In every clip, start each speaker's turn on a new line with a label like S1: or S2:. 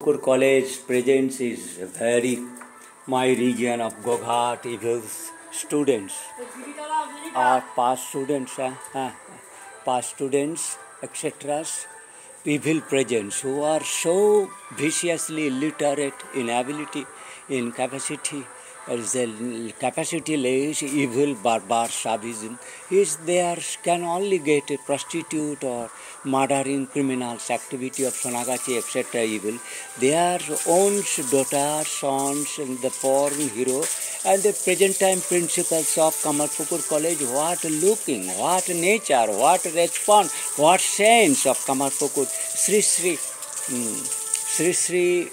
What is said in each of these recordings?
S1: Kur College presents is very my region of Goghat Eagles students are past students, past students, etc. People presents who are so viciously illiterate in ability, in capacity. As the capacity lays evil, barbar, sadism is there can only get a prostitute or murdering criminals, activity of Sonagachi, etc. evil. Their own daughters, sons, and the porn hero, and the present time principles of Kamarpukur College. What looking, what nature, what response, what sense of Kamarpukur. Sri Sri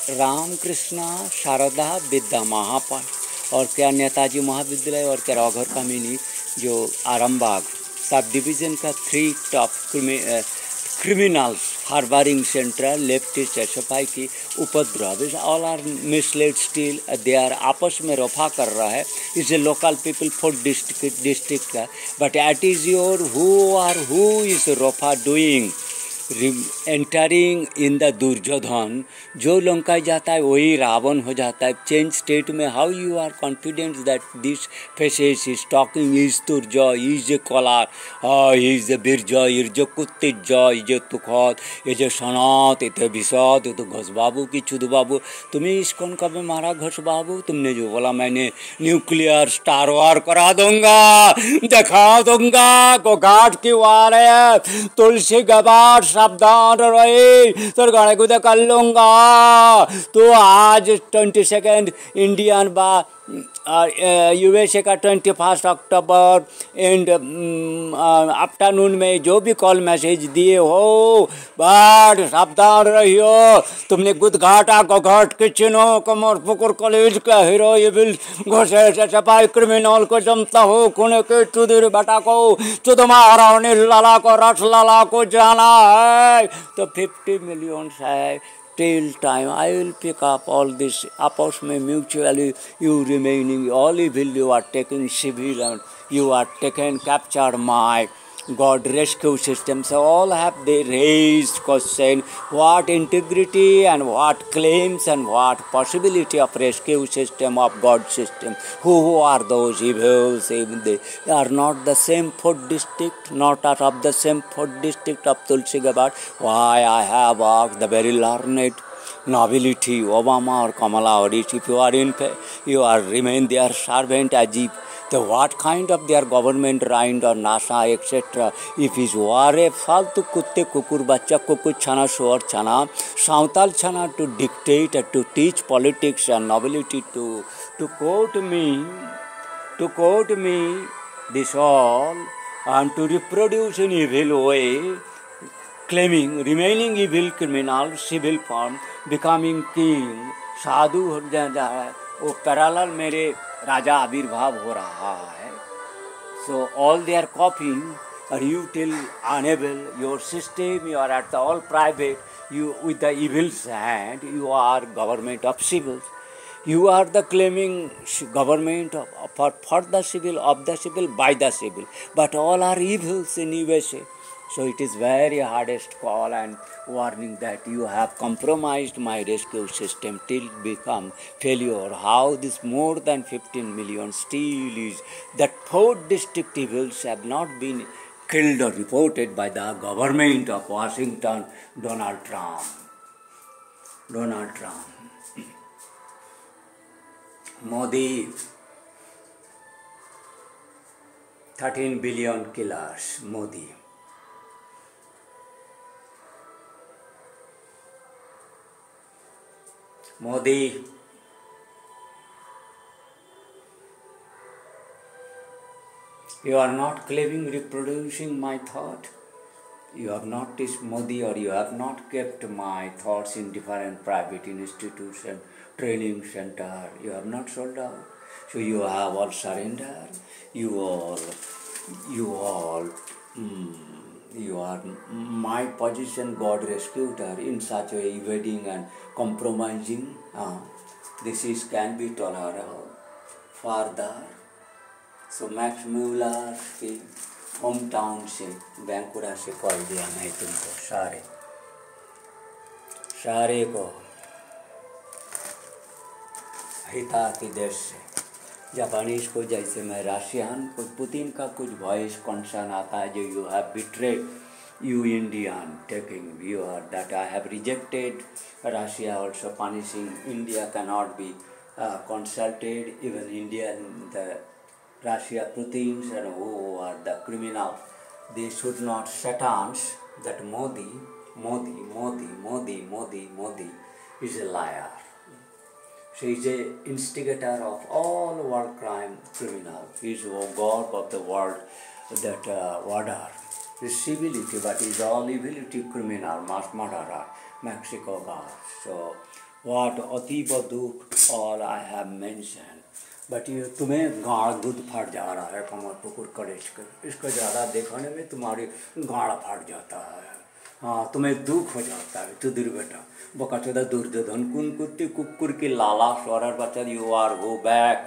S1: Ramakrishna Sharda विद्या महापाठ और क्या नेताजी महाविद्यालय और क्या रौघर कम्युनी जो आरामबाग सब division का 3 top criminals harboring central leftist सफाई की उपद्रव all are misled still they are आपस में रफा कर रहा है is a local people for district का but at is your who is रफा doing entering in the Duryodhan जो लंकाई जाता है वही रावण हो जाता है चेंज स्टेट में how you are confident that this faces is talking is तुर्जय इज ए कलार इज ए बीरजय इज ए कुत्तिजय इज ए तुखत इज ए सनात इज ए विषद तो घोष बाबू की चुद बाबू तुम्हें इसकोन कब मारा घोष बाबू तुमने जो बोला मैंने न्यूक्लियर स्टार वार करा दूंगा दिखा दूंगा गोघाट की वार है तुलसी गबार सावधान रहे तो गाड़ी को कर लूंगा तो आज 22 इंडियन बा यूएसए का 21 अक्टूबर एंड आफ्टरनून में जो भी कॉल मैसेज दिए हो बट सावधान रहियो तुमने गुदघाटा को घाट के चिन्हो कमरपुकुर कॉलेज का हीरो ये बिल घोषे से सफाई क्रिमिनल को जमता हो कुने के चुदर बेटा को चुदमारा ने लाला को रस लाला को जाना है तो 50 मिलियन है till time I will pick up all this आपस में mutually you remaining all evil you are taking civil and you are taken captured my God rescue system so all have they raised question what integrity and what claims and what possibility of rescue system of God system who are those evils even they are not the same food district not out of the same food district of Tulsi Gabbard why I have asked the very learned nobility Obama or Kamala Harris if you are in you are remain their servant as if तो what kind of their government right or NASA etc. if is war a फालतू कुत्ते कुकुर बच्चा कुकुर छाना शोर छाना सावताल छाना to dictate to teach politics and nobility to quote me this all and to reproduce in evil way claiming remaining evil criminal civil form becoming king साधु हो जा वो पैरेलल मेरे राजा आविर्भाव हो रहा है so all they are copying or you till unable your system you are at the all private you with the evil's hand you are government of civil you are the claiming government for the civil of the civil by the civil but all are evils in USA so it is very hardest call and warning that you have compromised my rescue system till become failure how this more than 15 million still is that 4 district evils have not been killed or reported by the government of Washington Donald Trump Modi 13 billion killers Modi you are not claiming reproducing my thought you have not this Modi or you have not kept my thoughts in different private institutions training center you have not sold out so you have all surrendered you are my position God rescued her in such a way evading and compromising this is can be tolerable further so Max Mueller के home town से बैंकुरा से call दिया मैं तुमको सारे को हिताती देश से जापानीज को जैसे मैं रशियन कुछ पुतिन का कुछ वॉइस कंसर्न आता है जो you have betrayed you Indian taking you are that I have rejected Russia also punishing India cannot be consulted even India the Russia Putins and who are the criminal they should not satans that Modi is a liar. She is a instigator of all war crime criminal. He is a god of the world that order. Is civility, but is all evility criminal, mass murderer, Mexico God. So, what Atiba Dukh, all I have mentioned. But you, तुम्हें गाड़ दूध फट जा रहा है कमर पकड़ कर इसको ज़्यादा देखने में तुम्हारी गाड़ फट जाता है हाँ तुम्हें दुख हो जाता है तू दूर बेटा बकाचोदा दुर्योधन कुंकुटी कुकुर की लाला स्वरर बच्चा you are go back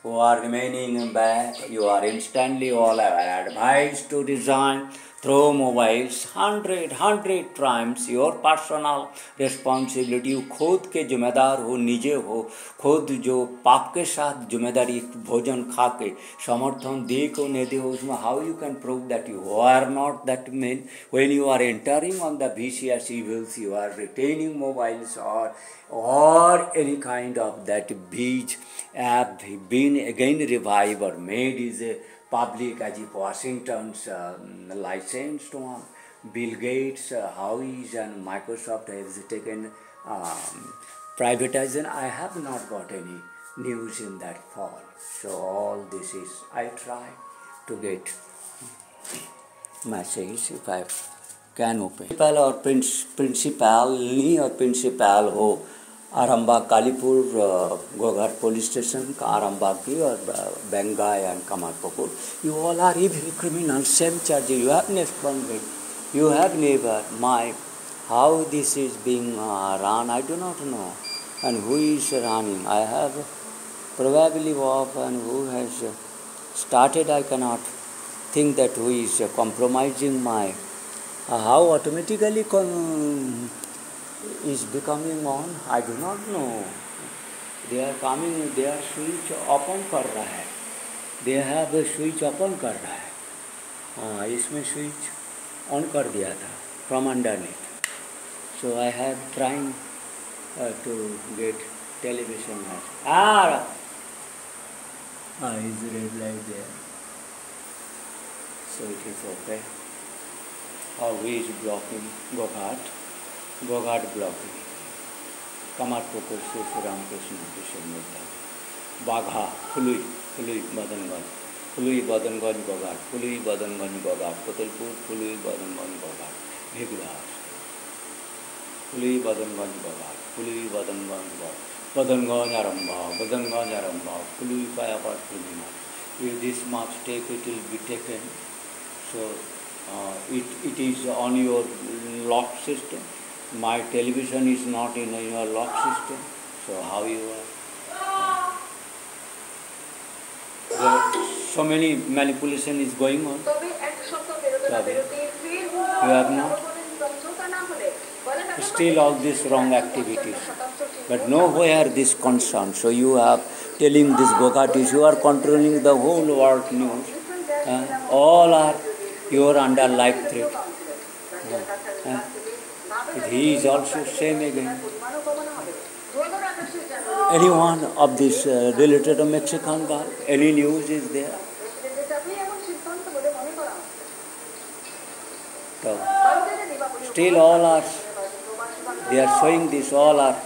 S1: you are remaining back you are instantly all advised to resign throw mobiles 100 times your personal responsibility खुद के जिम्मेदार हो निजे हो खुद जो पाप के साथ जिम्मेदारी भोजन खा के समर्थन दे को नहीं दे उसमें how you can prove that you are not that mean when you are entering on the vicious evils you are retaining mobiles or any kind of that beach have been again revived or made is a public as if Washington's licensed one, Bill Gates, Huawei and Microsoft has taken privatization. I have not got any news in that fall. So all this is, I try to get message if I can open. Principal or principal or principal हो Arambagh Kalipur Goghat police station का आरामबाग की और बेंगाई and कमारपुकुर you all are evil criminals same charge you have responded you have never my how this is being run I do not know and who is running I have probably off and who has started I cannot think that who is compromising my how automatically is becoming on I do not know they are coming they are switch open कर रहा है they have a switch open कर रहा है हाँ इसमें switch on कर दिया था from underneath so I have trying to get television is red light there so it is okay how we is blocking Goghat blocking Kamarpukur से श्री रामकृष्ण मिशन मुद्दा बाघा फुलुई Badanganj Goghat फुलुई Badanganj Goghat Kotalpur फुलुई Badanganj Goghat भिगदास फुलुई Badanganj Goghat फुलुई Badanganj आरंभा फुलुई कायापाट फुलुई if this much take it will be taken so it is on your lock system my television is not in your lock system so how you are so many manipulation is going on you have not still all these wrong activities but nowhere this concern so you are telling this Bogatis you are controlling the whole world news all are you are under life threat he is also same again any one of this related to Mexican girl any news is there so still all are they are showing this all are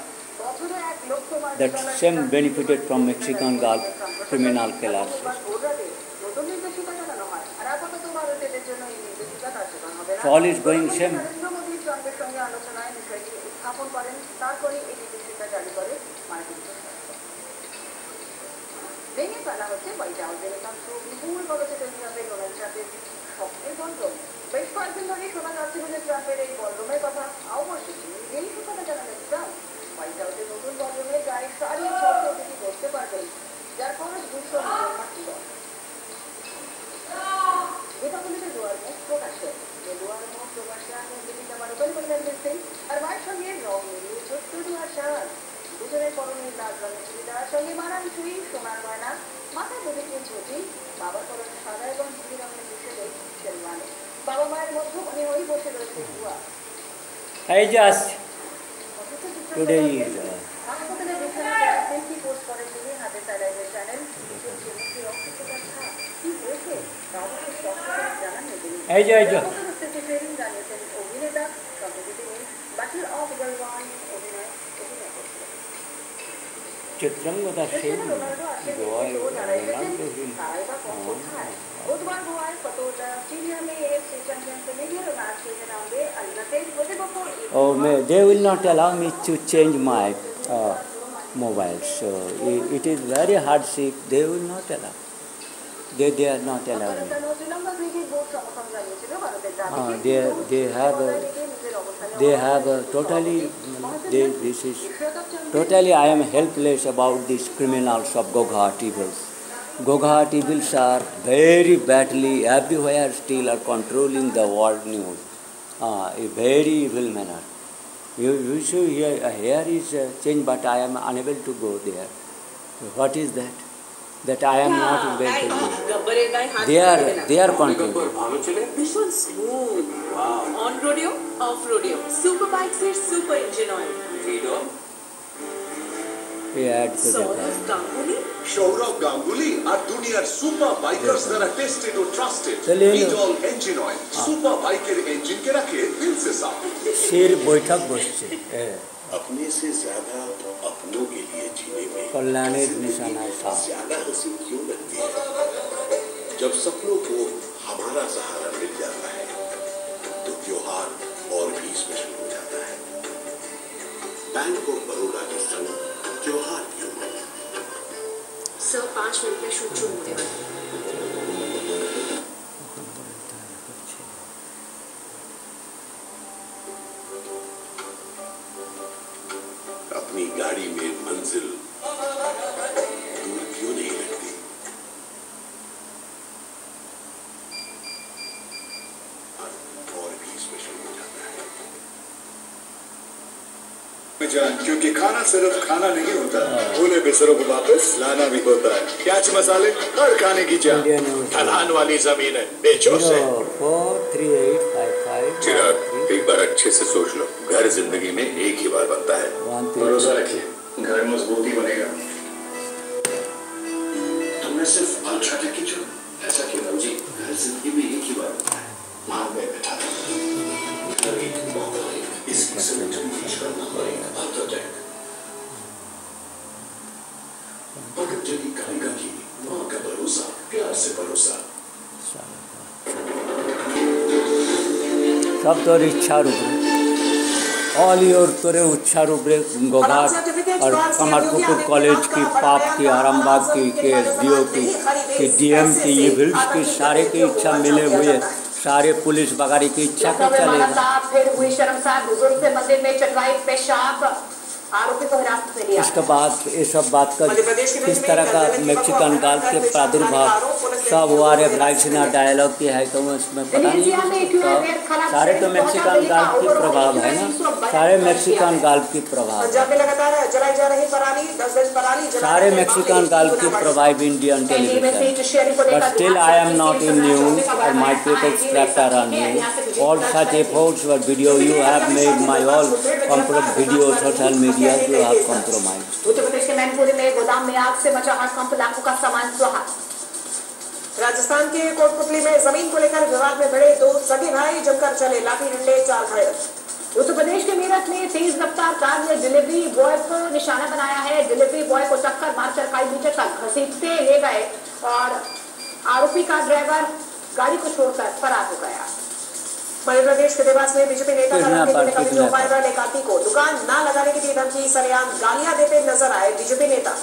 S1: that same benefited from Mexican girl criminal killers so all is going same বেশ কয়েকদিন ধরে শোনা যাচ্ছিল যে ট্রাম্পের এই বদলমের কথা অবশ্যই এই কথাটা জানালেন ট্রাম্প হোয়াইট হাউসে নতুন বদলমে প্রায় 6.5 অতিথি বসতে পারবেন যার খরচ $200 মিলিয়ন মাত্র রিপাবলিকের লোয়ার মুখ প্রকাশ্যে লোয়ার মুখ প্রকাশ্যে এখন দিল্লিতে আবার ওপেন করলেন আর মায়ের সঙ্গে রং মিলিয়ে
S2: যদি আসার দুজনের পরনে লাল রঙের চুড়িদার, সঙ্গে মানান চুড়ি, সোনার গয়না, মাথায় বেঁধেছে ঝুঁটি, বাবার পরনে সাদা এবং নীল রঙের দুশোতে শেরওয়ানি। বাবা মায়ের মধ্যখানে ওই বসে রয়েছে বুয়া।
S1: I just today is
S2: হাসপাতালে বিছানা সেলফি পোস্ট করেন তিনি, হাতে স্যালাইনের চ্যানেল, চলছে মুখে রক্তচোষার ছাপ। কি হয়েছে তা অবশ্য স্পষ্ট করে জানাননি তিনি। জানিয়েছেন অভিনেতা, সম্প্রতি তিনি ব্যাটল অফ গলওয়ান অভিনয় করছিলেন।
S1: চিত্রাঙ্গদা সেন গোয়ায়
S2: बुधवार गोवाয় कतोटा स्टेडियम में AFC चैंपियंस लीग मैच खेलने आएंगे अल्नातेज प्रतिपक्ष।
S1: Oh, they will not allow me to change my mobile. So it is very hardship. They will not allow. They are not allowing. They have totally. This is totally. I am helpless about these criminals of Goghat evils. Goghat evils are very badly everywhere still are controlling the world news. A very evil manner. You should here is change, but I am unable to go there. What is that? That I am not able to go. They are controlling.
S3: This one's smooth. Wow. On rodeo, off rodeo. Super bikes are super engine oil. Freedom.
S4: Sourav Ganguly আর দুনিয়ার super bikers দ্বারা tested ও trusted ভিডল engine oil super বাইকের ইঞ্জিনকে রাখে দিল से साफ।
S1: शेर बैठक बसছে
S4: अपने से ज्यादा अपनों के लिए जीने में
S1: कल्याणेर निशाना साफ।
S4: ज्यादा हंसी क्यों लगती है जब सपनों को हमारा सहारा मिल जाता है तो त्योहार और भी स्पेशल हो जाता है। बैंक ऑफ बड़ौदा के संग त्योहार क्यों
S3: सर 5 मिनट में शूट शुरू होने वाला है।
S4: अपनी गाड़ी में मंजिल दूर क्यों नहीं लगती और भी स्पेशल हो जाता है जान, क्योंकि खाना सिर्फ खाना नहीं होता, भूले बिसरों को वापस लाना भी होता है। प्याज मसाले हर खाने की जान, ढलान वाली जमीन है बेचो से। चिराग एक बार अच्छे से सोच लो, घर जिंदगी में एक ही बार बनता है। भरोसा रखिए घर मजबूत ही बनेगा। तुमने सिर्फ अल्ट्राटेक की जो ऐसा क्यों जी, घर जिंदगी में एक ही बार वहां पे बैठा इसकी सिलेक्शन करना पड़ेगा अल्ट्राटेक। पतंजलि करेगा कि मां का भरोसा प्यार से भरोसा
S1: सब तोर इच्छा रूप ऑल योर तोरे इच्छा रूप गोघाट और कमरपुकुर कॉलेज की पाप की आरामबाग की KSDO की DM की ये बिल्ड्स की सारे की इच्छा मिले हुए सारे पुलिस बगारी की इच्छा का चलेगा।
S2: फिर हुई शर्मसार बुजुर्ग से मंदिर में चटवाई पेशाब, आरोपी को हिरासत में लिया।
S1: इसके बाद ये सब बात का किस तरह का मैक्सिकन गाल्फ के प्रादुर्भाव सब वार राइसिना डायलॉग की है तो उसमें पता नहीं सारे तो मैक्सिकन गाल्फ की प्रभाव है ना, सारे मैक्सिकन गाल्फ की प्रभाव सारे मैक्सिकन गाल्फ की प्रभाव Indian television. But still I am not in news और my peoples tractor on news all such efforts were video you have made my all complete video social media you have compromised।
S2: Uttar Pradesh के मैनपुरी में गोदाम में आग से मचा हड़कंप, लाखों का सामान स्वाहा। राजस्थान के कोटपुतली में जमीन को लेकर विवाद में भिड़े दो सगे भाई, जमकर चले लाठी डंडे, 4 घायल। उत्तर प्रदेश के मेरठ में तेज रफ्तार कार ने डिलीवरी बॉय को निशाना बनाया है। डिलीवरी बॉय को टक्कर मारकर कई मीटर तक घसीटते ले गए और आरोपी का ड्राइवर गाड़ी को छोड़कर फरार हो गया। मध्य प्रदेश के देवास में बीजेपी नेता को दुकान न लगाने की दी धमकी, सरेआम गालियां देते नजर आए बीजेपी नेता।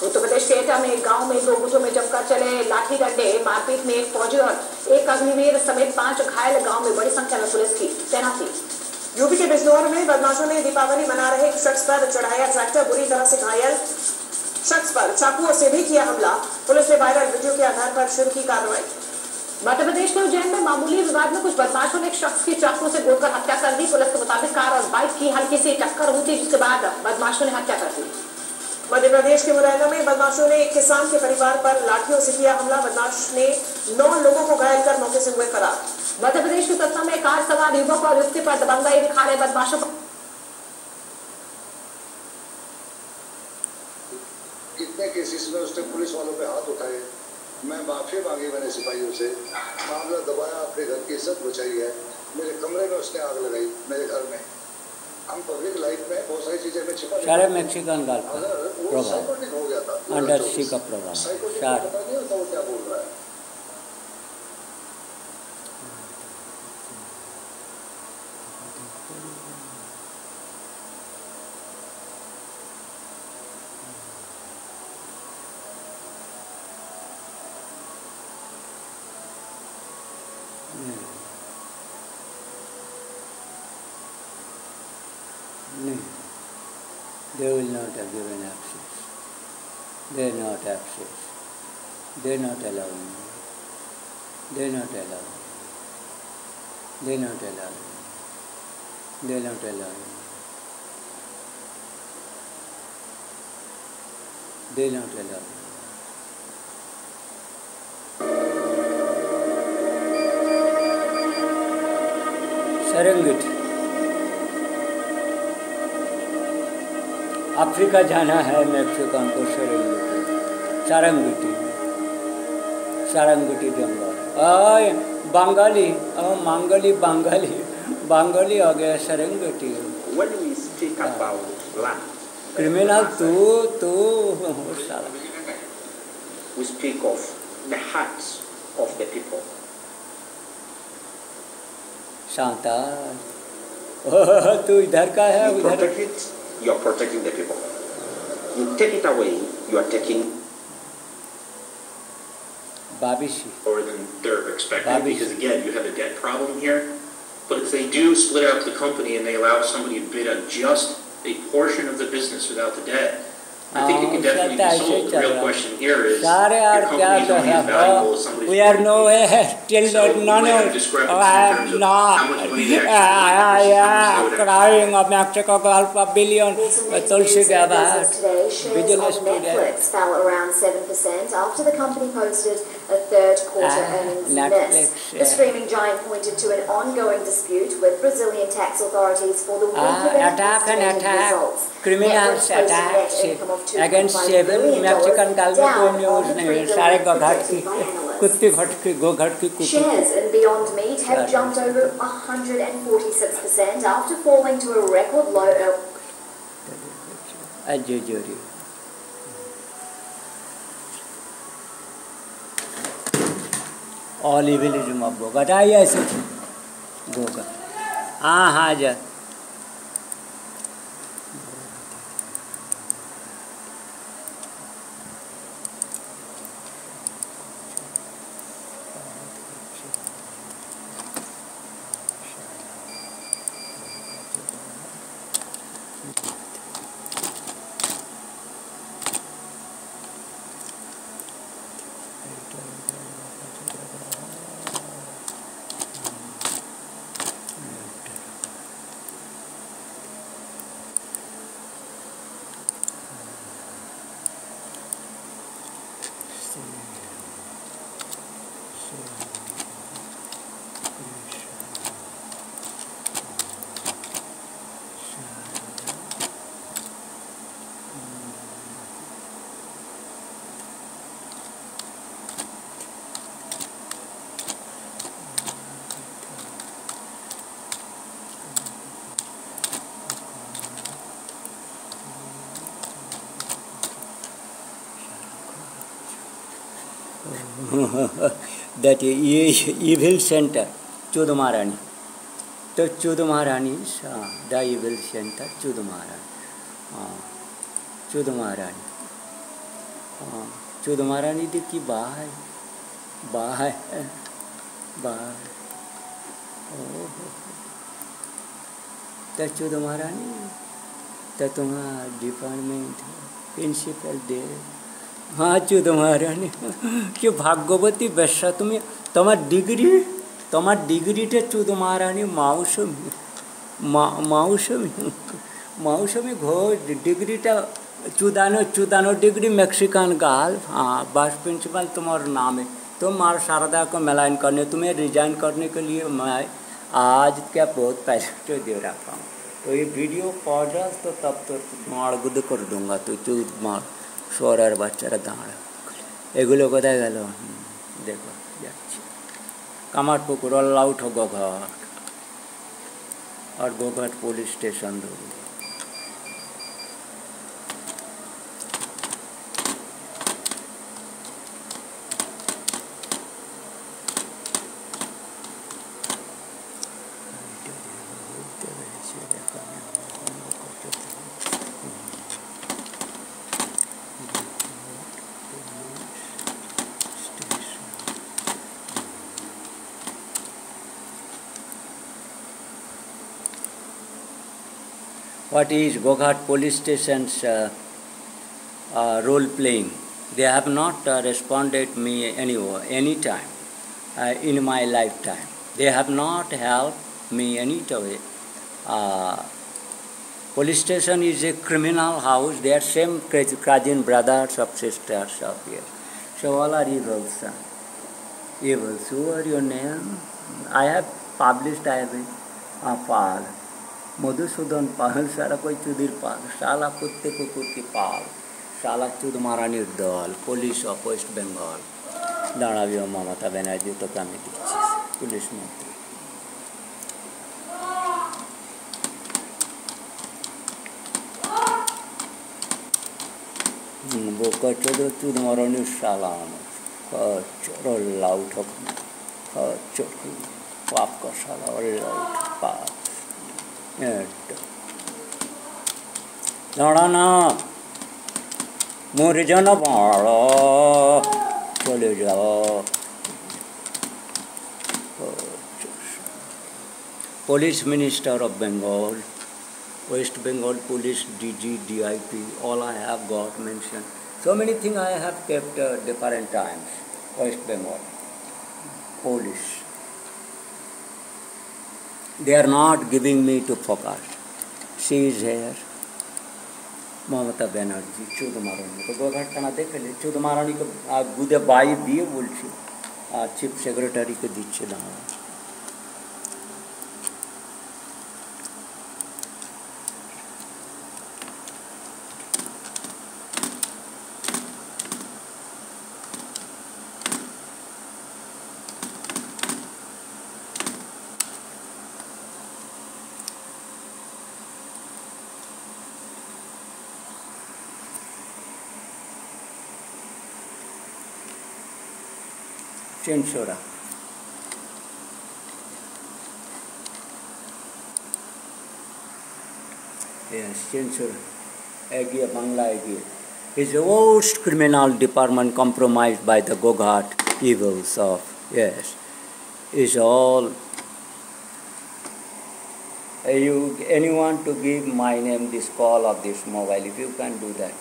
S2: उत्तर प्रदेश के एटा में एक गांव में 2 गुटों में जमकर चले लाठी डंडे, मारपीट में एक फौजी और एक अग्निवीर समेत 5 घायल। गांव में बड़ी संख्या में पुलिस की तैनाती। यूपी के बिजनौर में बदमाशों ने दीपावली मना रहे एक शख्स पर चढ़ाया ट्रैक्टर, बुरी तरह से घायल शख्स पर चाकुओं से भी किया हमला। पुलिस ने वायरल वीडियो के आधार पर शुरू की कार्रवाई। मध्य प्रदेश के उज्जैन में मामूली विवाद में कुछ बदमाशों ने एक शख्स की चाकू से गोदकर हत्या कर दी। पुलिस के मुताबिक कार और बाइक की हल्की सी टक्कर हुई थी, जिसके बाद बदमाशों ने हत्या कर दी। मध्य प्रदेश के मुरैना में बदमाशों ने एक किसान के परिवार पर लाठियों से किया हमला। बदमाश ने 9 लोगों को घायल कर मौके से हुए फरार। मध्य प्रदेश के सतना में कार सवार युवक और युवती पर दबंगई दिखाने बदमाशों पर
S5: कितने केसेस में उसने पुलिस वालों पे हाथ उठाए, मैं माफी मांगी मैंने सिपाहियों से, मामला दबाया, अपने घर की इज्जत बचाई है। मेरे कमरे में उसने आग लगाई, मेरे घर में। हम पब्लिक लाइफ में बहुत सारी चीजें में छिपा
S1: सारे मैक्सिकन गाल का प्रभाव
S5: साइकोटिक हो गया था,
S1: अंडर सी का प्रभाव
S5: साइकोटिक
S1: सारे
S5: पता नहीं होता वो क्या बोल रहा है।
S1: No, they will not have given access. They are not access. They are not allowing. They are not allowing. They are not allowing. They are not allowing. They are not allowing. Serengeti. Africa जाना है Mexican को सारंगीटी जंगल बंगाली बंगाली आ गया सारंगीटी।
S6: When we speak about land,
S1: criminal तू
S6: we speak of the hearts of the people.
S1: Shanta तू इधर का है
S6: You
S1: उधर
S6: protect it, you are protecting the people. You take it away, you are taking
S1: बाबिशी
S7: lower than they're expecting,
S1: Bobby.
S7: because again, you have a debt problem here. But if they do split up the company and they allow somebody to bid on just a portion of the business without the debt, I think it can definitely be sold. The real question here is,
S1: सारे
S7: your
S1: यार क्या
S7: company is only as valuable as somebody's
S1: we are nowhere till
S7: So
S1: none
S7: we have a
S1: of
S7: discrepancy
S1: I
S7: in
S1: am
S7: terms of
S1: not
S7: how much money they actually spend.
S1: crying of Mexico Gulf a billion Tulsi Gabbard
S8: Today, shares
S1: Business
S8: of
S1: today.
S8: Netflix fell around 7% after the company posted a third quarter earnings
S1: Netflix,
S8: miss.
S1: yeah.
S8: The streaming giant pointed to an ongoing dispute with Brazilian tax authorities for the weaker than
S1: attack and
S8: estimated
S1: attack
S8: results.
S1: criminals
S8: Netflix posted
S1: attack
S8: net income of
S1: against
S8: $2.5
S1: seven
S8: billion,
S1: Mexican Gulf में
S8: down
S1: कोई news
S8: on the
S1: नहीं है
S8: $3
S1: सारे
S8: billion
S1: घाट की
S8: projected by analysts.
S1: कुत्ती घट की गोघट की कुत्ती
S8: Shares in Beyond Meat have
S1: Sorry.
S8: jumped over 146% after falling to a record low.
S1: Ajay जोरी ऑल इविलिज्म ऑफ गोघट आई ऐसे गोघट हाँ जा that evil center चुद महारानी तो चुद महारानी द evil center चुद महारानी चुद महारानी चुद महारानी देखी बाहर तो चुद महारानी तो तुम्हारा डिपार्टमेंट प्रिंसिपल दे हाँ चुद महारानी कि भाग्यवती बेश्या তুমি তোমার ডিগ্রিটা চুদ महारानी মাউসমি ঘোষ ডিগ্রিটা चुदानो डिग्री मैक्सिकन गाल। हाँ वाइस प्रिंसिपल तुम्हारा नाम है, तुम और शारदा को मिलान करने, तुम्हें रिजाइन करने के लिए मैं आज क्या बहुत पैसे दे रखा हूँ। तो ये वीडियो पॉडकास्ट तो तब तो मार गुद कर दूंगा। तो चूद मार सोरार बाच्चारा दाঁড়া এগুলো কোথায় গেল দেখো যাচ্ছে। কামারপুকুর অল আউট গোঘাট और Goghat police station Dhobi. What is Goghat police station's role playing? They have not responded me any time in my lifetime. They have not helped me any way. Police station is a criminal house. They are same cousin brothers or sisters of here. So all are evils. Evils. Who are your name? I have published. I have a file. Madhusudan Pal सारा कोई चुदिर पाल शाला कुत्ते कुकुर की पाल शाला चुद महारानी दल police of waste Bengal दाঁড়াবি Mamata Banerjee तो कमी दिच्छिस पुलिस मंत्री। बोका चोद चुद महारानी शाला खचर लाउट खचर पाप का शाला और लाउट पाप দাঁড়ানা মরিজন ভাড় চলে যাও। Police minister of Bengal, West Bengal police DG, DIP, all I have got mentioned. So many things I have kept different times. West Bengal police. They are not giving me to focus. She is here. Mamata Banerjee चुद महारानी को गोघाट थाना देख ले चुद महारानी को गुदे by दिए बोलছি chief সেক্রেটারিকে দিচ্ছে দাঁড়া। चेंसोरा yes Censura एगिए Bangla एगिए is the worst criminal department compromised by the Goghat evils of yes is all anyone to give my name this call of this mobile if you can do that.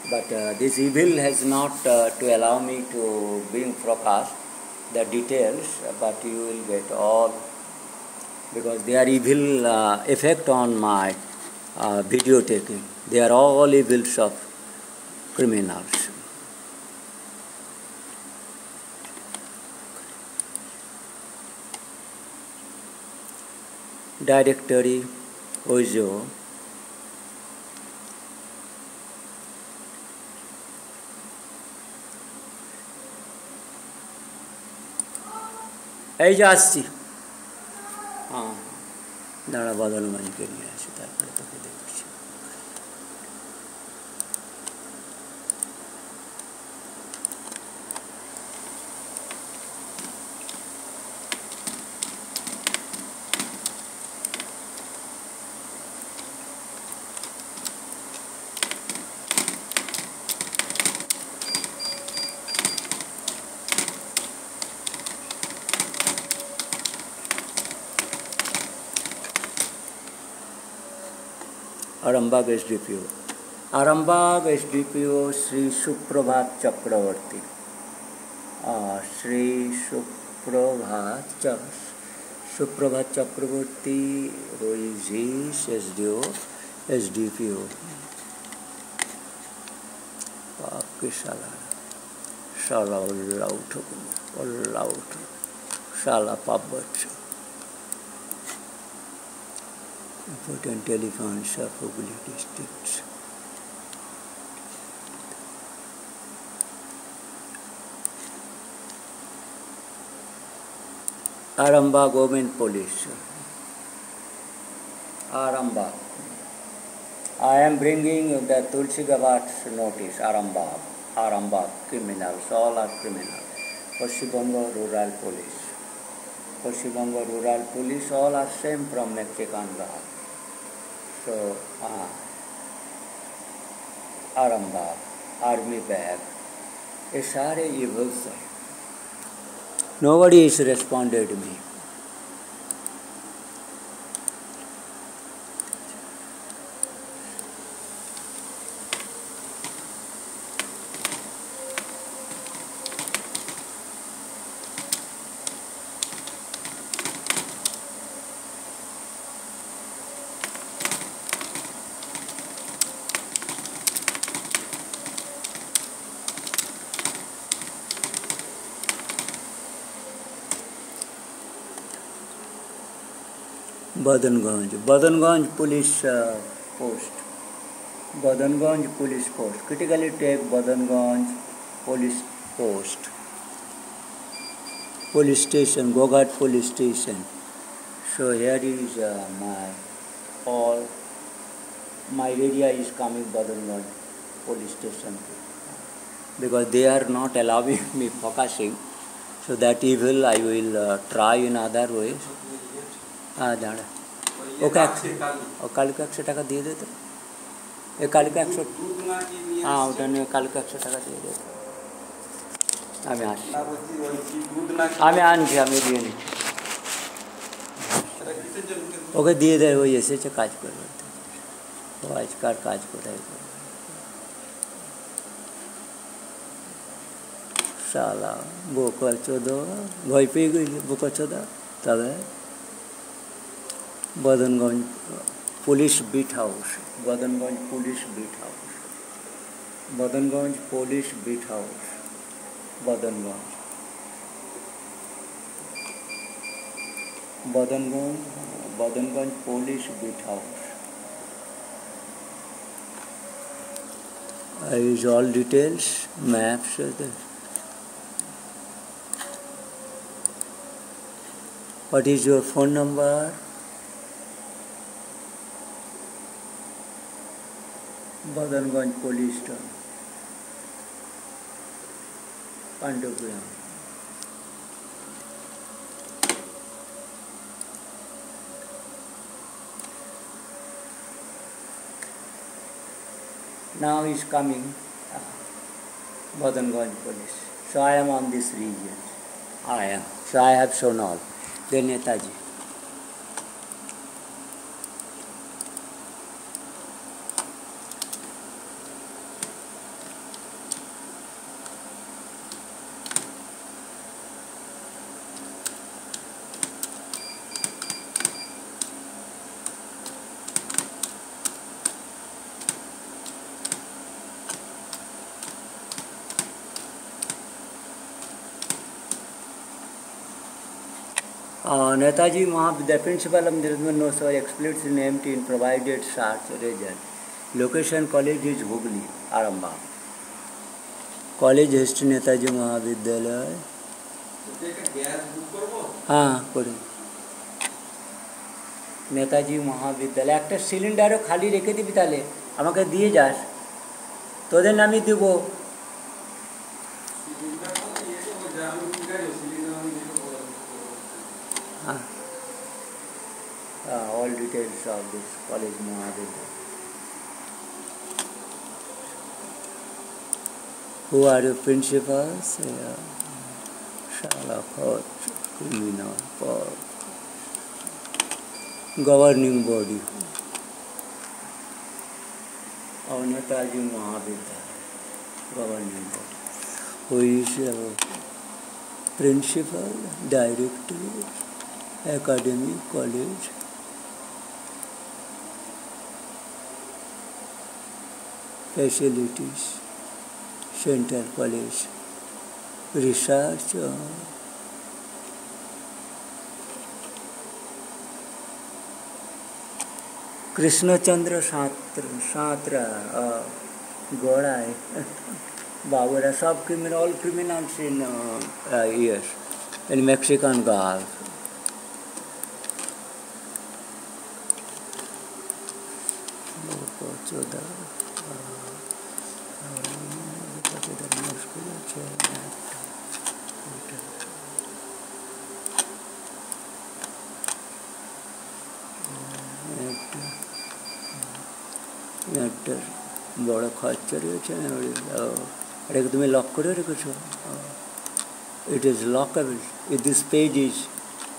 S1: But this evil has not to allow me to bring forecast the details, but you will get all because they are evil effect on my video taking. They are all evils of criminals. Directory Ojo. এই যে আসছি হ্যাঁ দাঁড়া বদল মাইকে নিয়ে আসি তারপরে তোকে দেখছি। Arambagh SDPO, Arambagh SDPO Shri सुप्रभात चक्रवर्ती, श्री सुप्रभात चक्रवर्ती who is his SDPO आपके शाला उठ शाला पाप बच्चों important telephones of Hooghly districts. Arambagh Women Police. Arambagh. I am bringing the Tulsi Gabbard's notice. Arambagh criminals, all are criminals. Paschim Bengal Rural Police. Paschim Bengal Rural Police, all are same from Mexican law. So, Arambagh, Army Bag, ये सारे evils हैं. Nobody has responded to me. Badanganj police post. Badanganj police post. Critically take Badanganj police post. Police station, Goghat police station. So here is my area is coming Badanganj police station, because they are not allowing me focusing. So that evil I will try in other ways. जाना okay कल का 100 টাকা দিয়ে দে তো এই কাল का 100 ওটা নিয়ে কাল का 100 টাকা দিয়ে দে আমি আনছি আমি দিয়ে নিচ্ছি ওকে দিয়ে দেয় ওই এসেছে কাজ করবে তো আজকার কাজ কোথায় করবে শালা বোকা চোদা ভয় পেয়ে গেলি বোকা চোদা তবে Badanganj Police Beat House. Badanganj Police Beat House. Badanganj Police Beat House. Badanganj. Badanganj Police Beat House. I use all details, maps. What is your phone number? Badanganj Police Station, Pandupura. Now is coming Badanganj Police. So I am on this region. So I have shown all. Then Netaji. Netaji Mahavidyalaya principal of Nirmal Nosar explicitly named in provided search result. Location college is Hooghly, Arambagh. College history Netaji Mahavidyalaya. हाँ करूँ नेताजी महाविद्यालय एक सिलिंडारों खाली रेखे दी बिताले আমাকে দিয়ে যাস তোদের নামই দিব all details of this college Mahavidyalaya. Who are your principals? Shalakot, criminal, governing body. और नेताजी महाविद्यालय government body, who is principal, director, academic college, facilities, Central College, research, Krishnachandra Satra, Gorai, Bawara, all criminals in years, in Mexican Gulf. बड़ा खच्चर अरे तुम्हें lock करो रे कुछ it is lockable this page is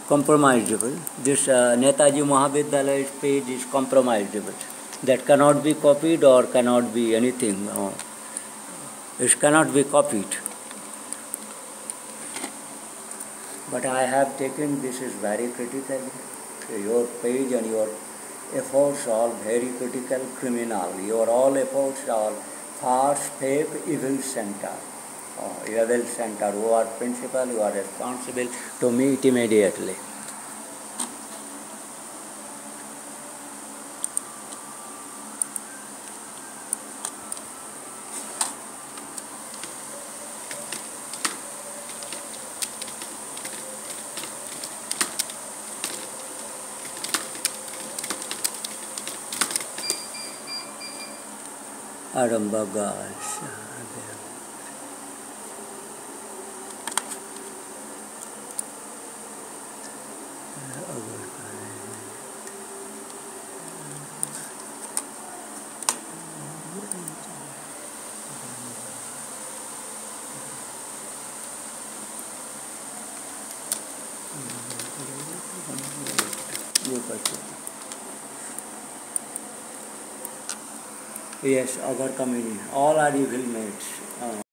S1: compromisable. This Netaji Mahavidyalaya page is compromisable. That cannot be copied or cannot be anything. It cannot be copied. But I have taken this is very critical. Your page and your efforts are very critical, criminal. Your all efforts are false, fake, evil center. Evil center, who are principal, who are responsible to meet immediately. Arambagas. Yes, other community. All are evil mates.